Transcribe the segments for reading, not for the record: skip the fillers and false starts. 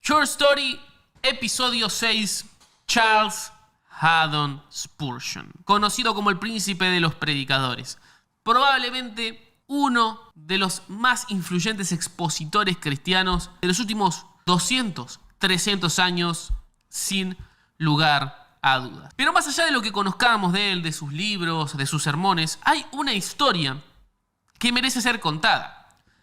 Short Story, episodio 6, Charles Haddon Spurgeon, conocido como el príncipe de los predicadores. Probablemente uno de los más influyentes expositores cristianos de los últimos 200, 300 años, sin lugar a dudas. Pero más allá de lo que conozcamos de él, de sus libros, de sus sermones, hay una historia que merece ser contada.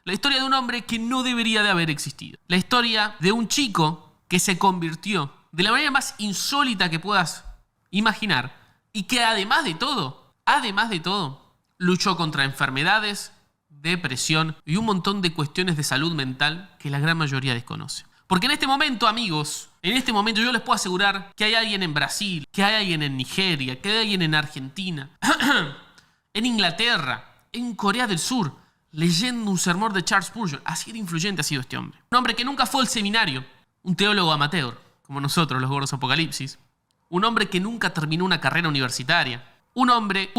La historia de un hombre que no debería de haber existido. La historia de un chico que se convirtió de la manera más insólita que puedas imaginar y que además de todo, luchó contra enfermedades, depresión y un montón de cuestiones de salud mental que la gran mayoría desconoce. Porque en este momento, amigos, yo les puedo asegurar que hay alguien en Brasil, que hay alguien en Nigeria, que hay alguien en Argentina, en Inglaterra, en Corea del Sur, leyendo un sermón de Charles Spurgeon. Así de influyente ha sido este hombre. Un hombre que nunca fue al seminario, un teólogo amateur, como nosotros los gordos apocalipsis. Un hombre que nunca terminó una carrera universitaria. Un hombre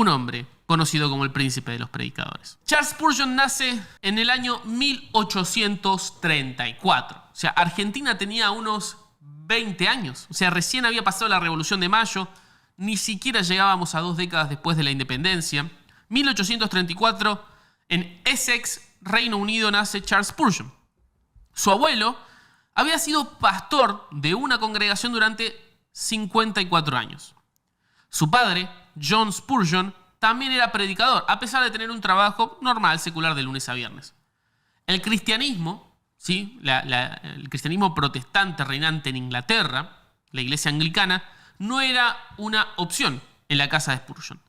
conocido como el príncipe de los predicadores. Charles Spurgeon nace en el año 1834. O sea, Argentina tenía unos 20 años. O sea, recién había pasado la Revolución de Mayo. Ni siquiera llegábamos a 2 décadas después de la independencia. 1834, en Essex, Reino Unido, nace Charles Spurgeon. Su abuelo había sido pastor de una congregación durante 54 años. Su padre, John Spurgeon, también era predicador, a pesar de tener un trabajo normal, secular, de lunes a viernes. El cristianismo, ¿sí? El cristianismo protestante reinante en Inglaterra, la iglesia anglicana, no era una opción en la casa de Spurgeon.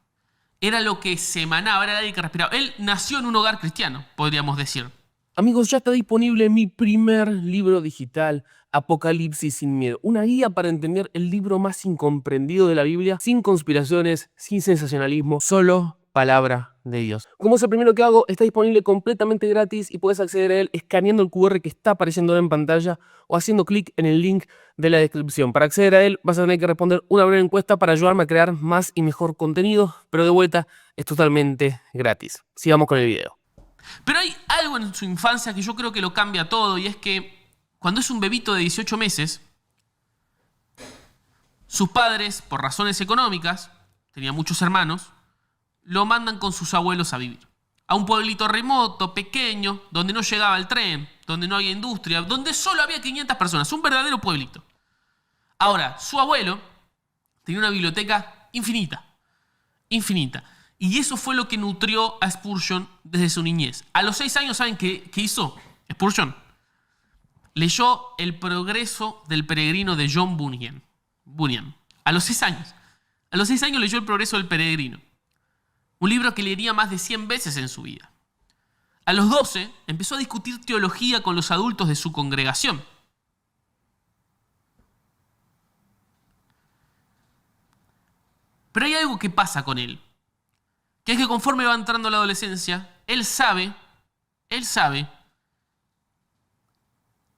Era lo que se emanaba, era el que respiraba. Él nació en un hogar cristiano, podríamos decir. Amigos, ya está disponible mi primer libro digital, Apocalipsis sin miedo. Una guía para entender el libro más incomprendido de la Biblia, sin conspiraciones, sin sensacionalismo, solo palabra de Dios. Como es el primero que hago, está disponible completamente gratis y puedes acceder a él escaneando el QR que está apareciendo en pantalla o haciendo clic en el link de la descripción. Para acceder a él vas a tener que responder una breve encuesta para ayudarme a crear más y mejor contenido, pero de vuelta es totalmente gratis. Sigamos con el video. Pero hay algo en su infancia que yo creo que lo cambia todo, y es que cuando es un bebito de 18 meses, sus padres, por razones económicas, tenía muchos hermanos, lo mandan con sus abuelos a vivir. A un pueblito remoto, pequeño, donde no llegaba el tren, donde no había industria, donde solo había 500 personas, un verdadero pueblito. Ahora, su abuelo tenía una biblioteca infinita. Y eso fue lo que nutrió a Spurgeon desde su niñez. A los 6 años, ¿saben qué hizo Spurgeon? Leyó El progreso del peregrino de John Bunyan. A los 6 años. A los 6 años leyó El progreso del peregrino. Un libro que leería más de 100 veces en su vida. A los 12 empezó a discutir teología con los adultos de su congregación. Pero hay algo que pasa con él, que es que conforme va entrando a la adolescencia, él sabe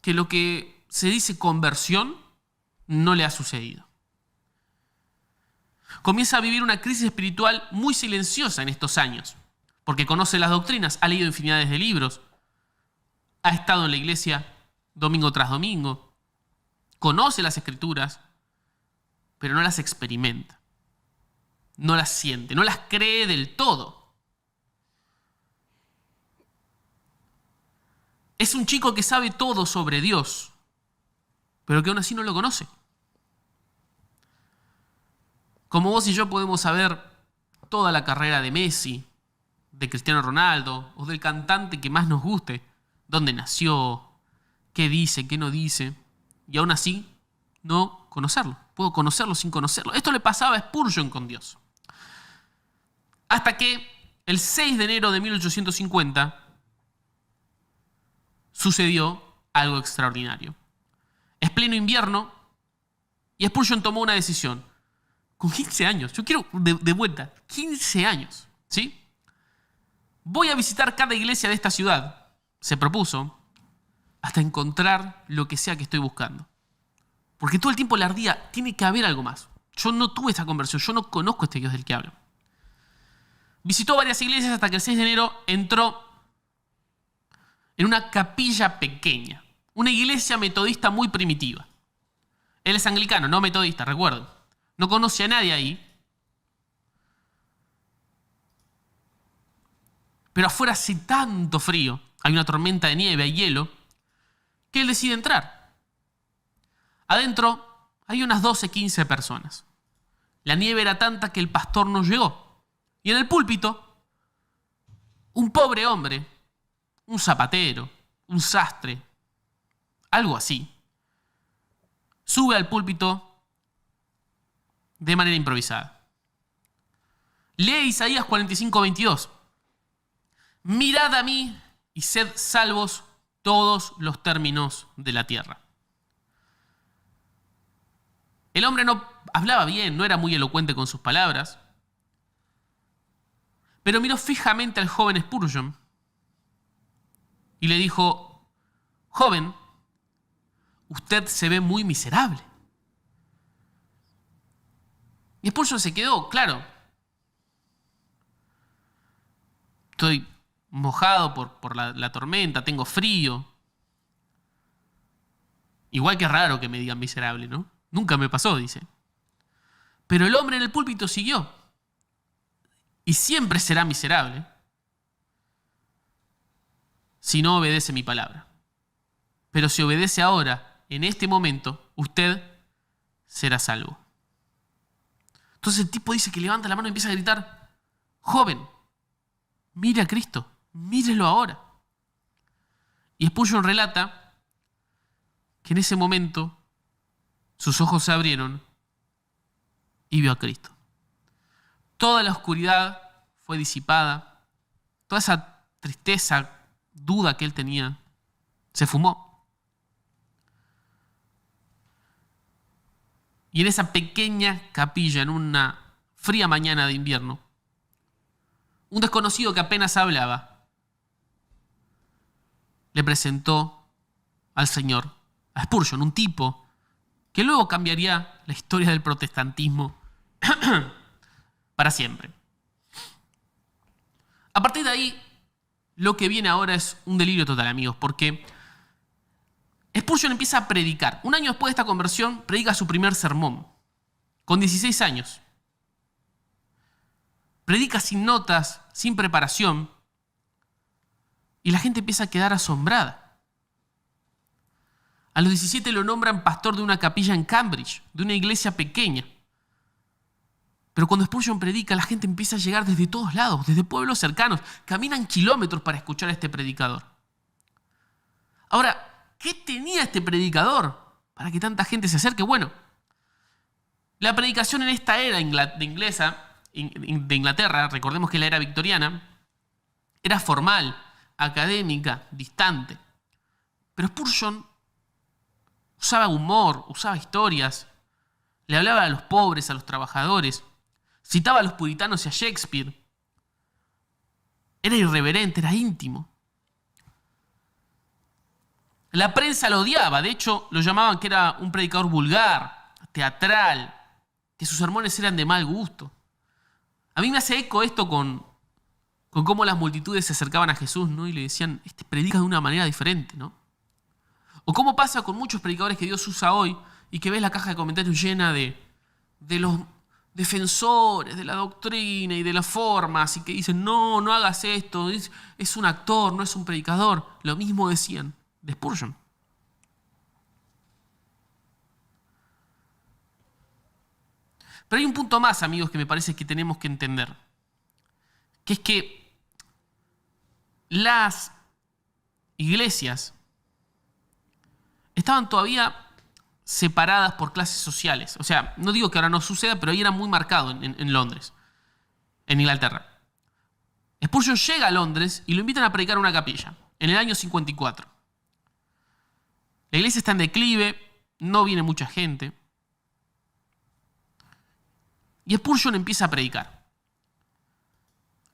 que lo que se dice conversión no le ha sucedido. Comienza a vivir una crisis espiritual muy silenciosa en estos años, porque conoce las doctrinas, ha leído infinidades de libros, ha estado en la iglesia domingo tras domingo, conoce las escrituras, pero no las experimenta. No las siente, no las cree del todo. Es un chico que sabe todo sobre Dios, pero que aún así no lo conoce. Como vos y yo podemos saber toda la carrera de Messi, de Cristiano Ronaldo, o del cantante que más nos guste, dónde nació, qué dice, qué no dice, y aún así no conocerlo. Puedo conocerlo sin conocerlo. Esto le pasaba a Spurgeon con Dios. Hasta que el 6 de enero de 1850 sucedió algo extraordinario. Es pleno invierno y Spurgeon tomó una decisión. Con 15 años, yo quiero de vuelta, 15 años, ¿sí? Voy a visitar cada iglesia de esta ciudad, se propuso, hasta encontrar lo que sea que estoy buscando. Porque todo el tiempo le ardía, tiene que haber algo más. Yo no tuve esa conversión, yo no conozco a este Dios del que hablo. Visitó varias iglesias hasta que el 6 de enero entró en una capilla pequeña. una iglesia metodista muy primitiva. Él es anglicano, no metodista, recuerden. No conoce a nadie ahí. Pero afuera hace tanto frío, hay una tormenta de nieve, hay hielo, que él decide entrar. Adentro hay unas 12, 15 personas. La nieve era tanta que el pastor no llegó. Y en el púlpito, un pobre hombre, un zapatero, un sastre, algo así, sube al púlpito de manera improvisada. Lee Isaías 45:22. Mirad a mí y sed salvos todos los términos de la tierra. El hombre no hablaba bien, no era muy elocuente con sus palabras, pero miró fijamente al joven Spurgeon y le dijo: joven, usted se ve muy miserable. Y Spurgeon se quedó, claro. Estoy mojado por la tormenta, tengo frío. Igual que raro que me digan miserable, ¿no? Nunca me pasó, dice. Pero el hombre en el púlpito siguió. Y siempre será miserable si no obedece mi palabra. Pero si obedece ahora, en este momento, usted será salvo. Entonces el tipo dice que levanta la mano y empieza a gritar: joven, mire a Cristo, mírelo ahora. Y Spurgeon relata que en ese momento sus ojos se abrieron y vio a Cristo. Toda la oscuridad fue disipada, toda esa tristeza, duda que él tenía, se fumó. Y en esa pequeña capilla, en una fría mañana de invierno, un desconocido que apenas hablaba le presentó al Señor, a Spurgeon, un tipo que luego cambiaría la historia del protestantismo para siempre. A partir de ahí, lo que viene ahora es un delirio total, amigos, porque Spurgeon empieza a predicar. Un año después de esta conversión, predica su primer sermón, con 16 años. Predica sin notas, sin preparación, y la gente empieza a quedar asombrada. A los 17 lo nombran pastor de una capilla en Cambridge, de una iglesia pequeña. Pero cuando Spurgeon predica, la gente empieza a llegar desde todos lados, desde pueblos cercanos. Caminan kilómetros para escuchar a este predicador. Ahora, ¿qué tenía este predicador para que tanta gente se acerque? Bueno, la predicación en esta era de Inglaterra, recordemos que la era victoriana, era formal, académica, distante. Pero Spurgeon usaba humor, usaba historias, le hablaba a los pobres, a los trabajadores, citaba a los puritanos y a Shakespeare. Era irreverente, era íntimo. La prensa lo odiaba, de hecho lo llamaban que era un predicador vulgar, teatral, que sus sermones eran de mal gusto. A mí me hace eco esto con cómo las multitudes se acercaban a Jesús, ¿no? Y le decían: este predica de una manera diferente, ¿no? O cómo pasa con muchos predicadores que Dios usa hoy y que ves la caja de comentarios llena de los defensores de la doctrina y de las formas, y que dicen: no hagas esto, es un actor, no es un predicador. Lo mismo decían de Spurgeon. Pero hay un punto más, amigos, que me parece que tenemos que entender, que es que las iglesias estaban todavía separadas por clases sociales. O sea, no digo que ahora no suceda, pero ahí era muy marcado en Londres, en Inglaterra. Spurgeon llega a Londres y lo invitan a predicar en una capilla, en el año 54. La iglesia está en declive, no viene mucha gente. Y Spurgeon empieza a predicar.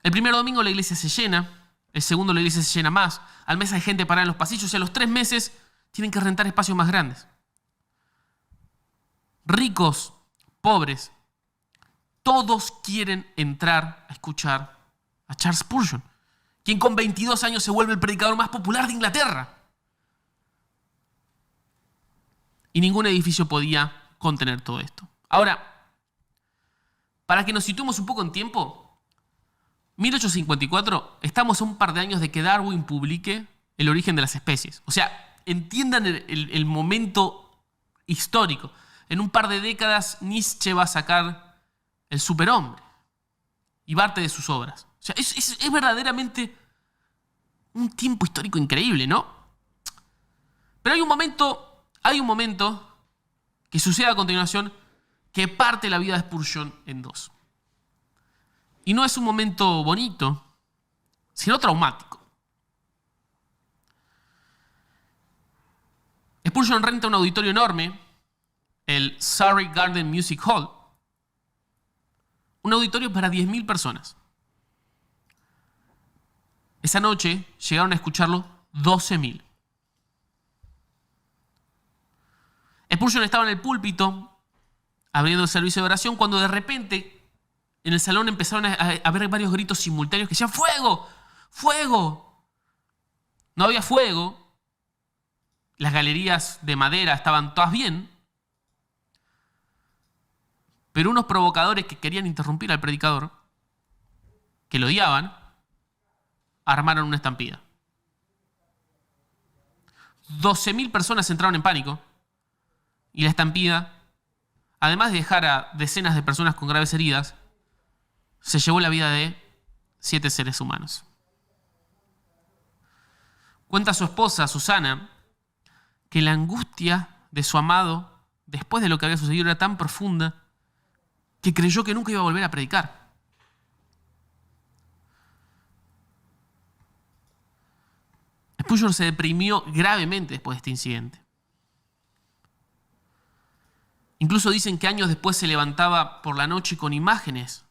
El primer domingo la iglesia se llena, el segundo la iglesia se llena más, al mes hay gente parada en los pasillos y a los 3 meses tienen que rentar espacios más grandes. Ricos, pobres, todos quieren entrar a escuchar a Charles Spurgeon, quien con 22 años se vuelve el predicador más popular de Inglaterra. y ningún edificio podía contener todo esto. Ahora, para que nos situemos un poco en tiempo, 1854, estamos a un par de años de que Darwin publique El origen de las especies. O sea, entiendan el momento histórico. En un par de décadas, Nietzsche va a sacar El superhombre y parte de sus obras. O sea, es verdaderamente un tiempo histórico increíble, ¿no? Pero hay un momento que sucede a continuación que parte la vida de Spurgeon en dos. Y no es un momento bonito, sino traumático. Spurgeon renta un auditorio enorme, el Surrey Garden Music Hall, un auditorio para 10.000 personas. Esa noche llegaron a escucharlo 12.000. Spurgeon estaba en el púlpito abriendo el servicio de oración cuando de repente en el salón empezaron a haber varios gritos simultáneos que decían ¡fuego! ¡Fuego! No había fuego. Las galerías de madera estaban todas bien. Pero unos provocadores que querían interrumpir al predicador, que lo odiaban, armaron una estampida. 12.000 personas entraron en pánico y la estampida, además de dejar a decenas de personas con graves heridas, se llevó la vida de 7 seres humanos. Cuenta su esposa, Susana, que la angustia de su amado, después de lo que había sucedido, era tan profunda que creyó que nunca iba a volver a predicar. Spurgeon se deprimió gravemente después de este incidente. Incluso dicen que años después se levantaba por la noche con imágenes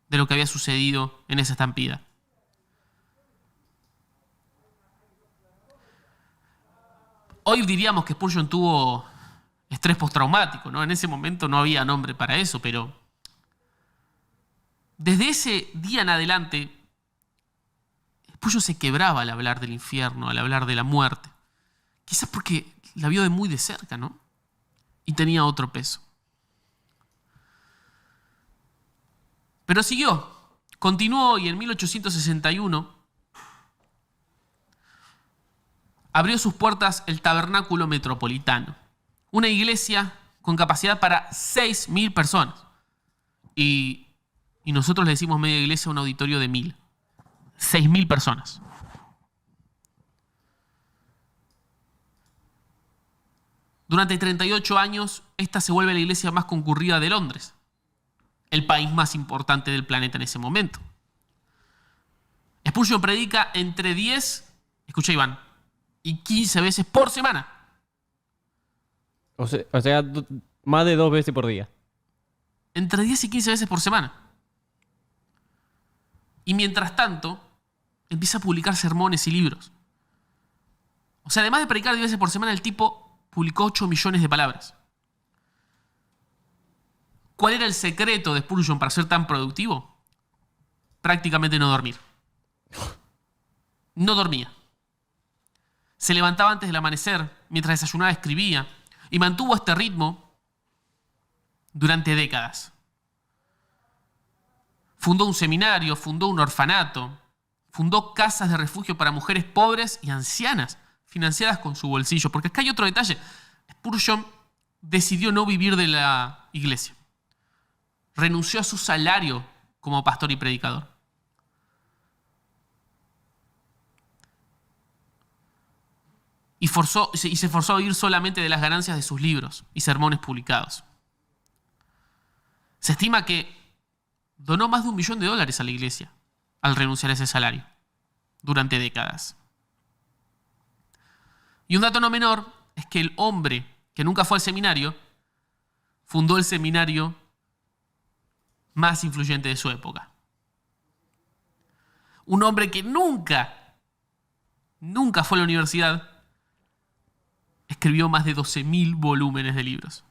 de lo que había sucedido en esa estampida. Hoy diríamos que Spurgeon tuvo estrés postraumático, ¿no? En ese momento no había nombre para eso, pero desde ese día en adelante, Spurgeon se quebraba al hablar del infierno, al hablar de la muerte. Quizás porque la vio de muy de cerca, ¿no? Y tenía otro peso. Pero siguió, continuó y en 1861 abrió sus puertas el Tabernáculo Metropolitano, una iglesia con capacidad para 6.000 personas. Y nosotros le decimos media iglesia a un auditorio de 1.000. 6.000 personas. Durante 38 años, esta se vuelve la iglesia más concurrida de Londres, el país más importante del planeta en ese momento. Spurgeon predica entre 10, escucha Iván, y 15 veces por semana. O sea, más de 2 veces por día. Entre 10 y 15 veces por semana. Y mientras tanto, empieza a publicar sermones y libros. O sea, además de predicar 10 veces por semana, el tipo publicó 8 millones de palabras. ¿Cuál era el secreto de Spurgeon para ser tan productivo? Prácticamente no dormir. No dormía. Se levantaba antes del amanecer, mientras desayunaba escribía, y mantuvo este ritmo durante décadas. Fundó un seminario, fundó un orfanato, fundó casas de refugio para mujeres pobres y ancianas, financiadas con su bolsillo. Porque acá hay otro detalle. Spurgeon decidió no vivir de la iglesia. Renunció a su salario como pastor y predicador. Y se forzó a vivir solamente de las ganancias de sus libros y sermones publicados. Se estima que donó más de $1 millón a la iglesia al renunciar a ese salario durante décadas. Y un dato no menor es que el hombre que nunca fue al seminario fundó el seminario más influyente de su época. Un hombre que nunca fue a la universidad escribió más de 12.000 volúmenes de libros.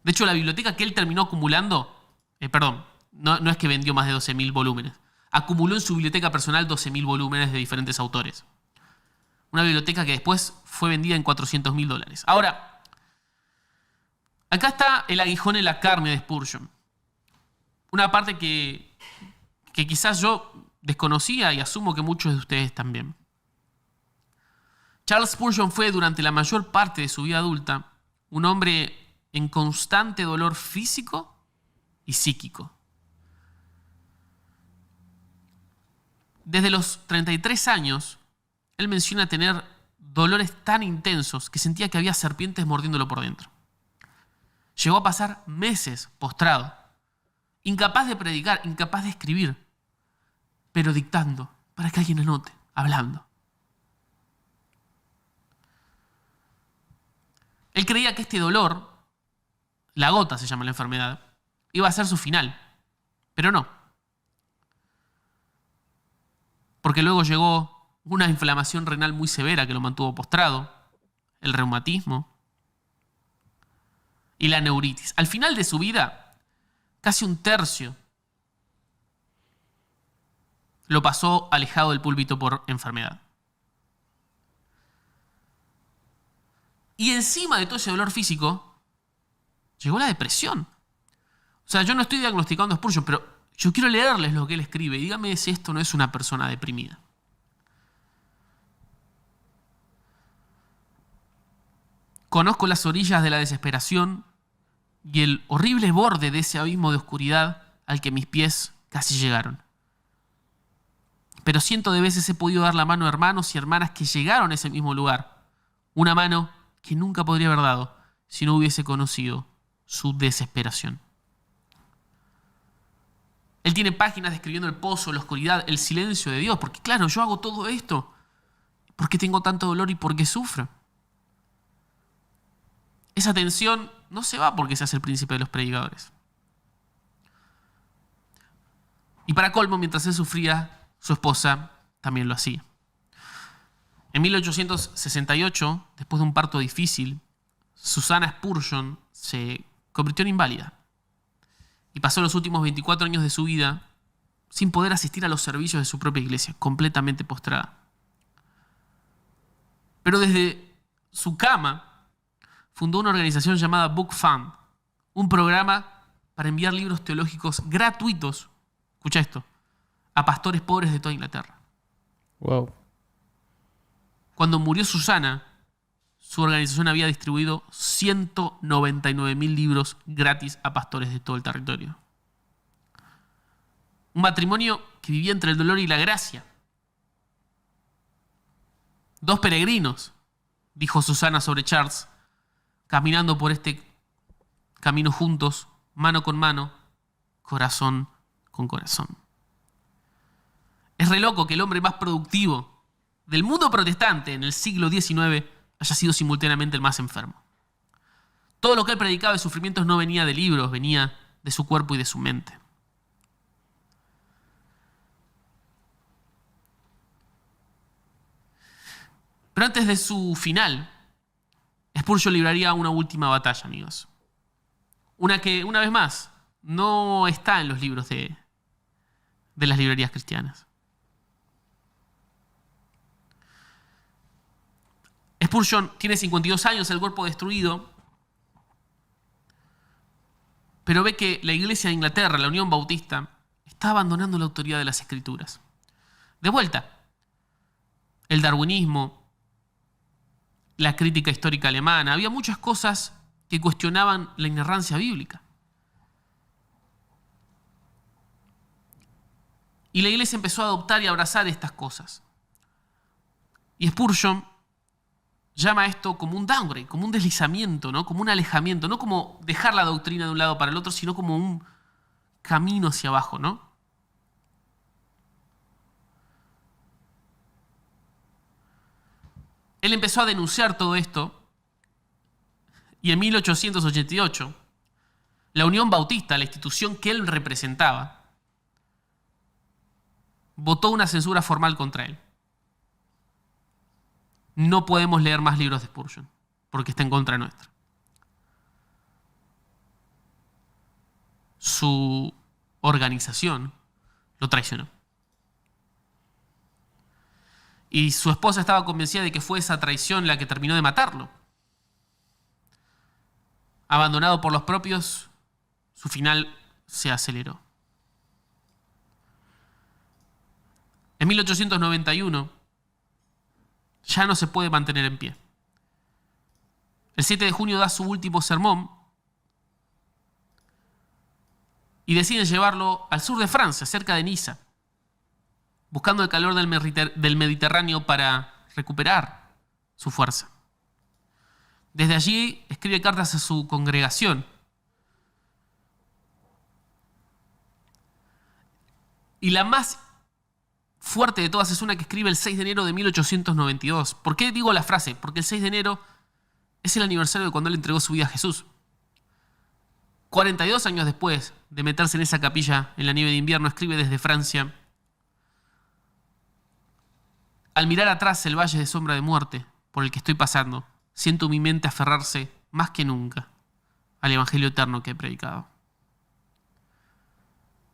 De hecho, la biblioteca que él terminó acumulando, no es que vendió más de 12.000 volúmenes, acumuló en su biblioteca personal 12.000 volúmenes de diferentes autores. Una biblioteca que después fue vendida en $400.000. Ahora, acá está el aguijón en la carne de Spurgeon. Una parte que quizás yo desconocía y asumo que muchos de ustedes también. Charles Spurgeon fue durante la mayor parte de su vida adulta un hombre en constante dolor físico y psíquico. Desde los 33 años, él menciona tener dolores tan intensos que sentía que había serpientes mordiéndolo por dentro. Llegó a pasar meses postrado, incapaz de predicar, incapaz de escribir, pero dictando para que alguien anote, hablando. Él creía que este dolor, la gota se llama la enfermedad, iba a ser su final, pero no. Porque luego llegó una inflamación renal muy severa que lo mantuvo postrado, el reumatismo y la neuritis. Al final de su vida, casi un tercio lo pasó alejado del púlpito por enfermedad. Y encima de todo ese dolor físico, llegó la depresión. O sea, yo no estoy diagnosticando a Spurgeon, pero yo quiero leerles lo que él escribe. Dígame si esto no es una persona deprimida. Conozco las orillas de la desesperación y el horrible borde de ese abismo de oscuridad al que mis pies casi llegaron. Pero cientos de veces he podido dar la mano a hermanos y hermanas que llegaron a ese mismo lugar. Una mano que nunca podría haber dado si no hubiese conocido su desesperación. Él tiene páginas describiendo el pozo, la oscuridad, el silencio de Dios. Porque claro, yo hago todo esto porque tengo tanto dolor y porque sufro. Esa tensión no se va porque se hace el príncipe de los predicadores. Y para colmo, mientras él sufría, su esposa también lo hacía. En 1868, después de un parto difícil, Susannah Spurgeon se convirtió en inválida y pasó los últimos 24 años de su vida sin poder asistir a los servicios de su propia iglesia, completamente postrada. Pero desde su cama fundó una organización llamada Book Fund, un programa para enviar libros teológicos gratuitos, escucha esto, a pastores pobres de toda Inglaterra. Wow. Cuando murió Susannah, su organización había distribuido 199.000 libros gratis a pastores de todo el territorio. Un matrimonio que vivía entre el dolor y la gracia. Dos peregrinos, dijo Susannah sobre Charles, caminando por este camino juntos, mano con mano, corazón con corazón. Es re loco que el hombre más productivo del mundo protestante en el siglo XIX haya sido simultáneamente el más enfermo. Todo lo que él predicaba de sufrimientos no venía de libros, venía de su cuerpo y de su mente. Pero antes de su final, Spurgeon libraría una última batalla, amigos. Una que, una vez más, no está en los libros de las librerías cristianas. Spurgeon tiene 52 años, el cuerpo destruido, pero ve que la Iglesia de Inglaterra, la Unión Bautista, está abandonando la autoridad de las Escrituras. De vuelta, el darwinismo, la crítica histórica alemana, había muchas cosas que cuestionaban la inerrancia bíblica. Y la Iglesia empezó a adoptar y abrazar estas cosas. Y Spurgeon llama esto como un downgrade, como un deslizamiento, ¿no? Como un alejamiento, no como dejar la doctrina de un lado para el otro, sino como un camino hacia abajo, ¿no? Él empezó a denunciar todo esto y en 1888 la Unión Bautista, la institución que él representaba, votó una censura formal contra él. No podemos leer más libros de Spurgeon porque está en contra nuestra. Su organización lo traicionó. Y su esposa estaba convencida de que fue esa traición la que terminó de matarlo. Abandonado por los propios, su final se aceleró. En 1891 ya no se puede mantener en pie. El 7 de junio da su último sermón y deciden llevarlo al sur de Francia, cerca de Niza, buscando el calor del Mediterráneo para recuperar su fuerza. Desde allí escribe cartas a su congregación. Y la más fuerte de todas es una que escribe el 6 de enero de 1892. ¿Por qué digo la frase? Porque el 6 de enero es el aniversario de cuando él entregó su vida a Jesús. 42 años después de meterse en esa capilla en la nieve de invierno, escribe desde Francia: al mirar atrás el valle de sombra de muerte por el que estoy pasando, siento mi mente aferrarse más que nunca al evangelio eterno que he predicado.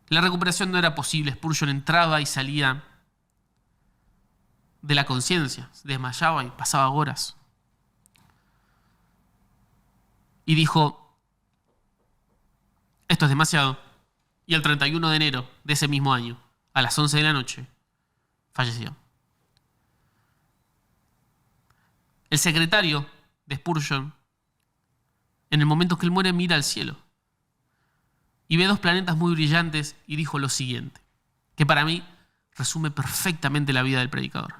La recuperación no era posible. Spurgeon entraba y salía de la conciencia, se desmayaba y pasaba horas. Y dijo: esto es demasiado. Y el 31 de enero de ese mismo año, a las 11 de la noche, falleció. El secretario de Spurgeon, en el momento que él muere, mira al cielo y ve 2 planetas muy brillantes y dijo lo siguiente, que para mí resume perfectamente la vida del predicador.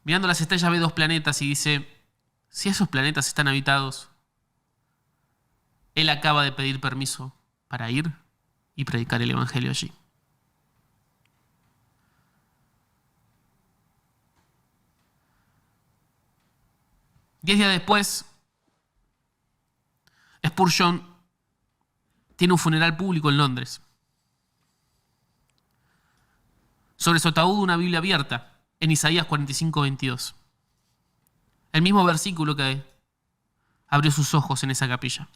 Mirando las estrellas ve 2 planetas y dice: si esos planetas están habitados, él acaba de pedir permiso para ir y predicar el evangelio allí. Diez días después, Spurgeon tiene un funeral público en Londres. Sobre su ataúd una Biblia abierta en Isaías 45:22. El mismo versículo que abrió sus ojos en esa capilla.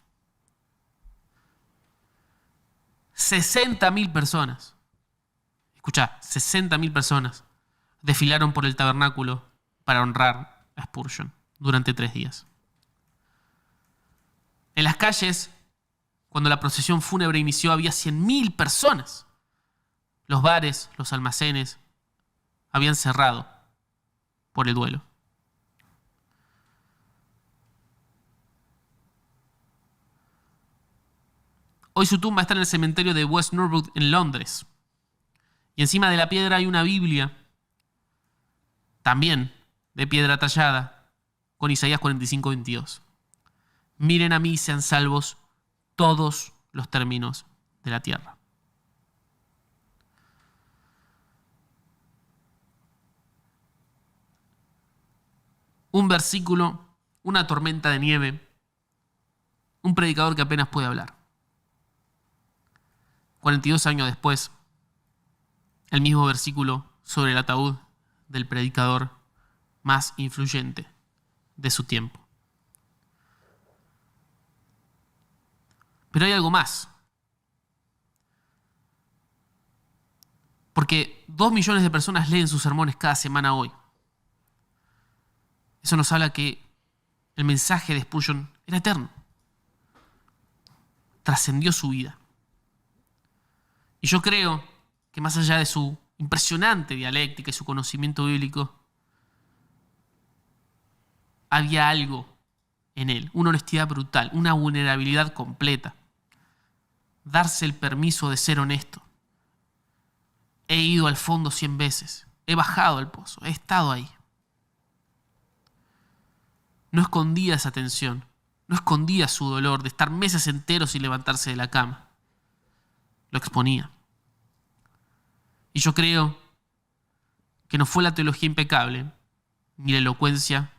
60.000 personas, escuchá, 60.000 personas desfilaron por el tabernáculo para honrar a Spurgeon durante 3 días. En las calles, cuando la procesión fúnebre inició, había 100.000 personas. Los bares, los almacenes habían cerrado por el duelo. Hoy su tumba está en el cementerio de West Norwood en Londres. Y encima de la piedra hay una Biblia, también de piedra tallada, con Isaías 45:22. Miren a mí y sean salvos todos los términos de la tierra. Un versículo, una tormenta de nieve, un predicador que apenas puede hablar. 42 años después, el mismo versículo sobre el ataúd del predicador más influyente de su tiempo. Pero hay algo más. Porque 2 millones de personas leen sus sermones cada semana hoy. Eso nos habla que el mensaje de Spurgeon era eterno. Trascendió su vida. Y yo creo que más allá de su impresionante dialéctica y su conocimiento bíblico, había algo en él, una honestidad brutal, una vulnerabilidad completa. Darse el permiso de ser honesto. He ido al fondo 100 veces, he bajado al pozo, he estado ahí. No escondía esa tensión, no escondía su dolor de estar meses enteros sin levantarse de la cama. Lo exponía. Y yo creo que no fue la teología impecable, ni la elocuencia,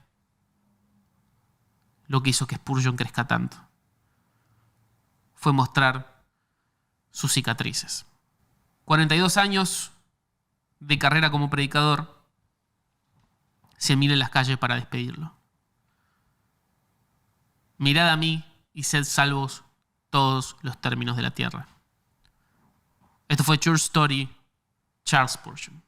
lo que hizo que Spurgeon crezca tanto. Fue mostrar sus cicatrices. 42 años de carrera como predicador, 100.000 en las calles para despedirlo. Mirad a mí y sed salvos todos los términos de la tierra. Esto fue Church Story, Charles Spurgeon.